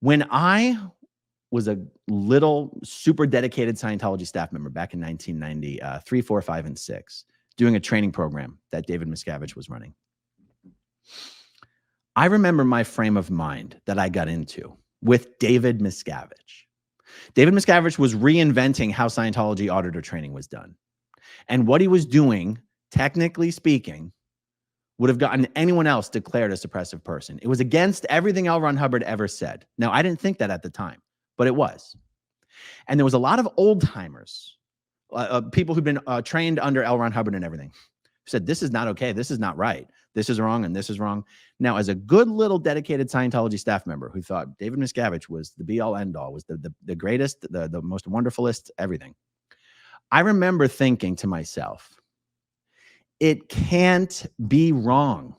When I was a little super dedicated Scientology staff member back in 1993, 4, 5, and 6, doing a training program that David Miscavige was running, I remember my frame of mind that I got into with David Miscavige. David Miscavige was reinventing how Scientology auditor training was done. And what he was doing, technically speaking, would have gotten anyone else declared a suppressive person. It was against everything L. Ron Hubbard ever said. Now, I didn't think that at the time, but it was. And there was a lot of old timers, people who'd been trained under L. Ron Hubbard and everything, who said, this is not okay. This is not right. This is wrong and this is wrong. Now, as a good little dedicated Scientology staff member who thought David Miscavige was the be-all, end-all, was the greatest, the most wonderfulest, everything, I remember thinking to myself, it can't be wrong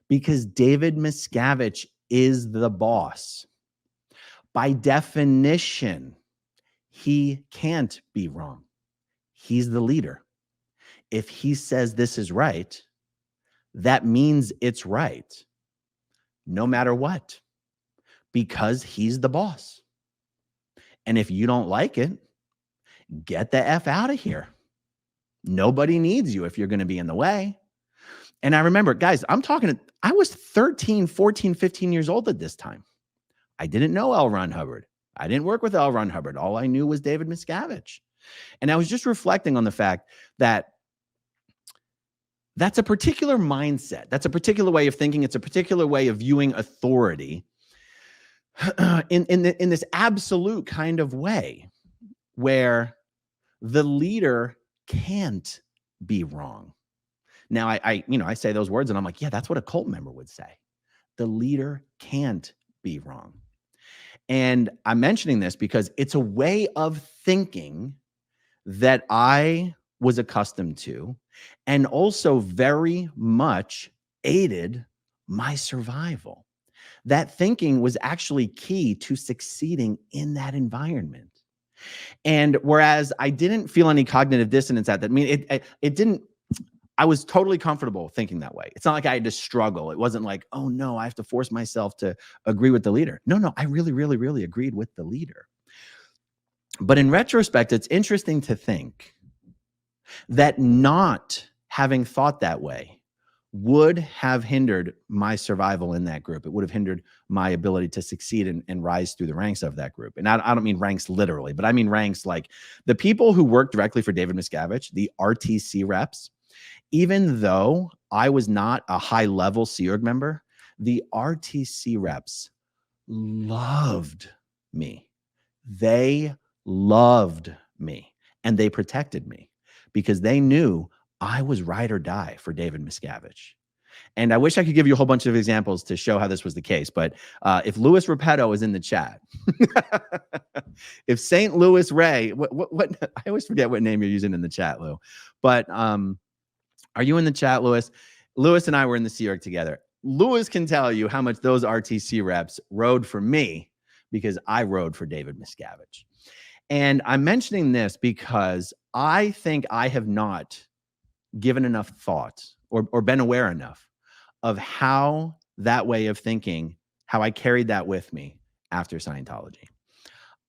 because David Miscavige is the boss. By definition, he can't be wrong. He's the leader. If he says this is right, that means it's right, no matter what, because he's the boss. And if you don't like it, get the F out of here. Nobody needs you if you're going to be in the way. And I remember, guys, I was 13, 14, 15 years old at this time. I didn't know L. Ron Hubbard. I didn't work with L. Ron Hubbard. All I knew was David Miscavige. And I was just reflecting on the fact that that's a particular mindset. That's a particular way of thinking. It's a particular way of viewing authority in this absolute kind of way where the leader can't be wrong. Now, I say those words and I'm like, yeah, that's what a cult member would say. The leader can't be wrong. And I'm mentioning this because it's a way of thinking that I was accustomed to and also very much aided my survival. That thinking was actually key to succeeding in that environment. And whereas I didn't feel any cognitive dissonance at that, I mean, it didn't, I was totally comfortable thinking that way. It's not like I had to struggle. It wasn't like, oh no, I have to force myself to agree with the leader. No, I really, really, really agreed with the leader. But in retrospect, it's interesting to think that not having thought that way would have hindered my survival in that group. It would have hindered my ability to succeed and rise through the ranks of that group. And I don't mean ranks literally, but I mean ranks like the people who worked directly for David Miscavige, the RTC reps. Even though I was not a high-level Sea Org member, the RTC reps loved me. They loved me, and they protected me because they knew I was ride or die for David Miscavige. And I wish I could give you a whole bunch of examples to show how this was the case. But if Louis Repetto is in the chat, if St. Louis Ray, what I always forget what name you're using in the chat, Lou. But are you in the chat, Louis? Louis and I were in the Sea Org together. Louis can tell you how much those RTC reps rode for me because I rode for David Miscavige. And I'm mentioning this because I think I have not given enough thought or been aware enough of how that way of thinking, how I carried that with me after Scientology.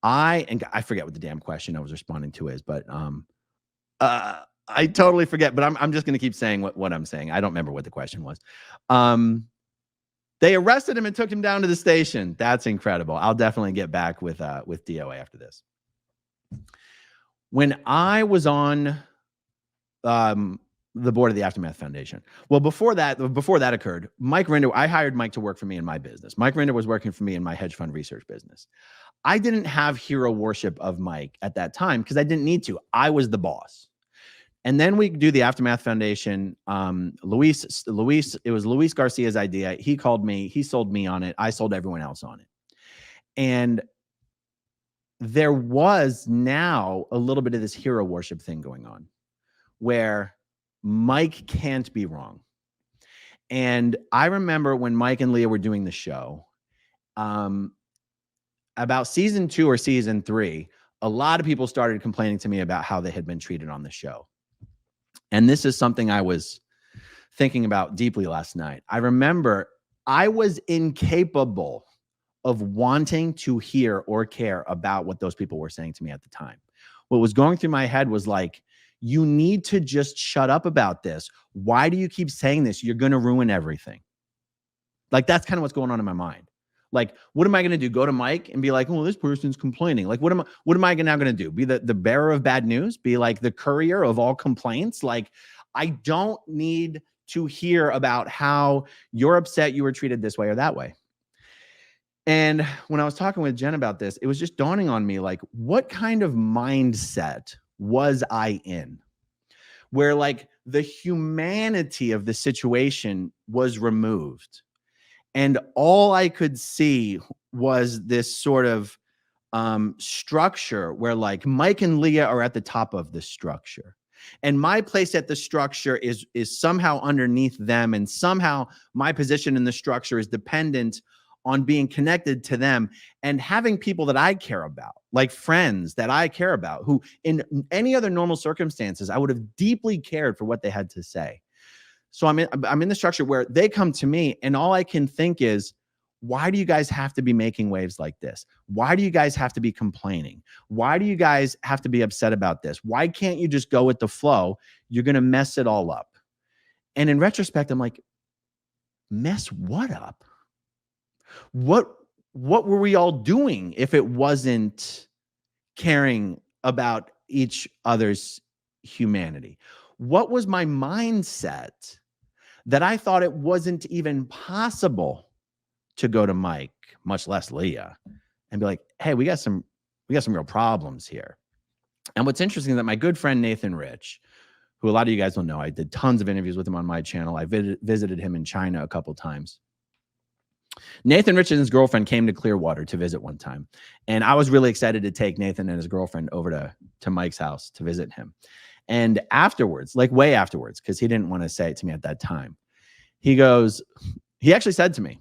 I forget what the damn question I was responding to is, but I totally forget, but I'm just going to keep saying what I'm saying. I don't remember what the question was. They arrested him and took him down to the station. That's incredible. I'll definitely get back with DOA after this. When I was on the board of the Aftermath Foundation, well, before that occurred, Mike Rinder, I hired Mike to work for me in my business. Mike Rinder was working for me in my hedge fund research business. I didn't have hero worship of Mike at that time because I didn't need to. I was the boss. And then we do the Aftermath Foundation. It was Luis Garcia's idea. He called me. He sold me on it. I sold everyone else on it. And there was now a little bit of this hero worship thing going on where Mike can't be wrong. And I remember when Mike and Leah were doing the show, about season 2 or season 3, a lot of people started complaining to me about how they had been treated on the show. And this is something I was thinking about deeply last night. I remember I was incapable of wanting to hear or care about what those people were saying to me at the time. What was going through my head was like, you need to just shut up about this. Why do you keep saying this? You're going to ruin everything. Like, that's kind of what's going on in my mind. Like, what am I going to do? Go to Mike and be like, oh, this person's complaining. Like, what am I now going to do? Be the bearer of bad news? Be like the courier of all complaints? Like, I don't need to hear about how you're upset you were treated this way or that way. And when I was talking with Jen about this, it was just dawning on me, like, what kind of mindset was I in? Where like the humanity of the situation was removed. And all I could see was this sort of structure where like Mike and Leah are at the top of the structure. And my place at the structure is somehow underneath them. And somehow my position in the structure is dependent on being connected to them and having people that I care about, like friends that I care about, who in any other normal circumstances, I would have deeply cared for what they had to say. So I'm in the structure where they come to me and all I can think is, why do you guys have to be making waves like this? Why do you guys have to be complaining? Why do you guys have to be upset about this? Why can't you just go with the flow? You're going to mess it all up. And in retrospect, I'm like, mess what up? What were we all doing if it wasn't caring about each other's humanity? What was my mindset that I thought it wasn't even possible to go to Mike, much less Leah, and be like, hey, we got some real problems here. And what's interesting is that my good friend Nathan Rich, who a lot of you guys will know, I did tons of interviews with him on my channel. I visited him in China a couple times. Nathan Rich and his girlfriend came to Clearwater to visit one time. And I was really excited to take Nathan and his girlfriend over to Mike's house to visit him. And afterwards, like way afterwards, because he didn't want to say it to me at that time, he actually said to me,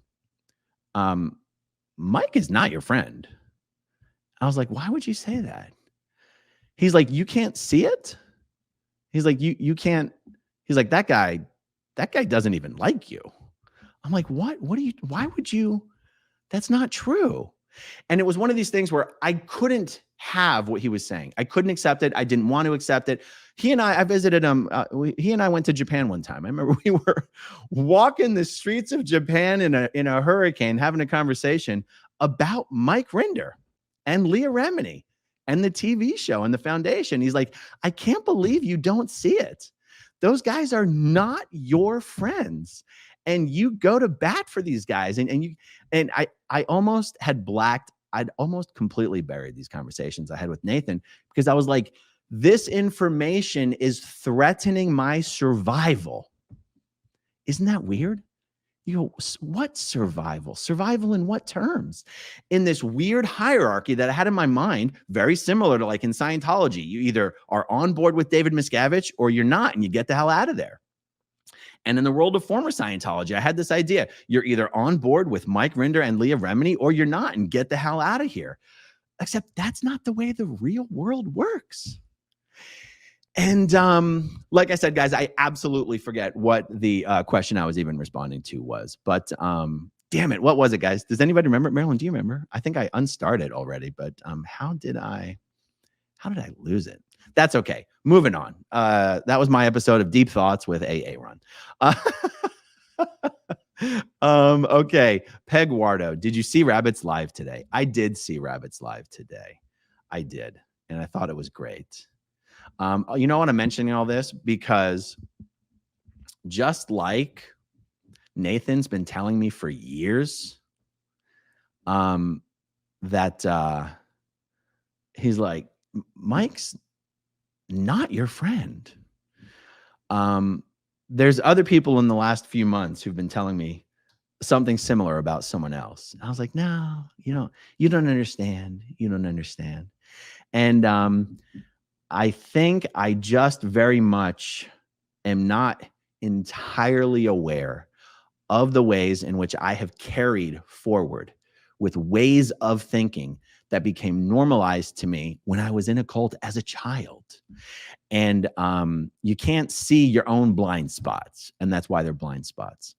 Mike is not your friend. I was like, why would you say that? He's like, you can't see it? He's like, you can't. He's like, that guy doesn't even like you. I'm like, what? Why would you? That's not true. And it was one of these things where I couldn't have what he was saying. I couldn't accept it. I didn't want to accept it. I visited him. He and I went to Japan one time. I remember we were walking the streets of Japan in a hurricane, having a conversation about Mike Rinder and Leah Remini and the TV show and the foundation. He's like, I can't believe you don't see it. Those guys are not your friends. And you go to bat for these guys. And I almost had I'd almost completely buried these conversations I had with Nathan, because I was like, this information is threatening my survival. Isn't that weird? You go, what survival? Survival in what terms? In this weird hierarchy that I had in my mind, very similar to like in Scientology. You either are on board with David Miscavige or you're not, and you get the hell out of there. And in the world of former Scientology, I had this idea. You're either on board with Mike Rinder and Leah Remini or you're not, and get the hell out of here. Except that's not the way the real world works. And like I said, guys, I absolutely forget what the question I was even responding to was. But damn it, what was it, guys? Does anybody remember? Marilyn, do you remember? I think I unstarted already, but how did I lose it? That's okay. Moving on. That was my episode of Deep Thoughts with AA Run. Okay. Peg Wardo, did you see Rabbits live today? I did see Rabbits live today. I did. And I thought it was great. You know what I'm mentioning all this? Because just like Nathan's been telling me for years, that he's like, Mike's not your friend. There's other people in the last few months who've been telling me something similar about someone else. I was like, no, you don't understand. You don't understand. And I think I just very much am not entirely aware of the ways in which I have carried forward with ways of thinking that became normalized to me when I was in a cult as a child. And you can't see your own blind spots, and that's why they're blind spots.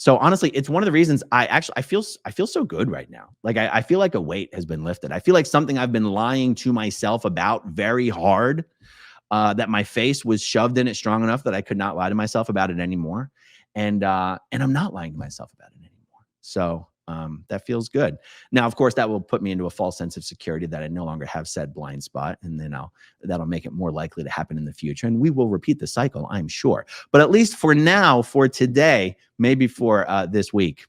So honestly, it's one of the reasons I feel so good right now. Like I feel like a weight has been lifted. I feel like something I've been lying to myself about very hard, that my face was shoved in it strong enough that I could not lie to myself about it anymore. And I'm not lying to myself about it anymore. So that feels good. Now, of course, that will put me into a false sense of security that I no longer have said blind spot. And then that'll make it more likely to happen in the future. And we will repeat the cycle, I'm sure. But at least for now, for today, maybe for this week,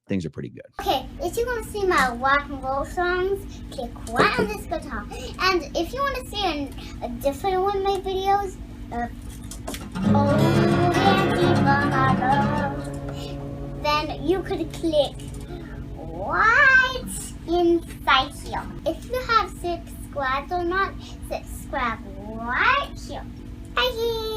things are pretty good. Okay, if you want to see my rock and roll songs, click right on this guitar. And if you want to see a different one of my videos, then you could click right inside here. If you have subscribed or not, subscribe right here. Bye.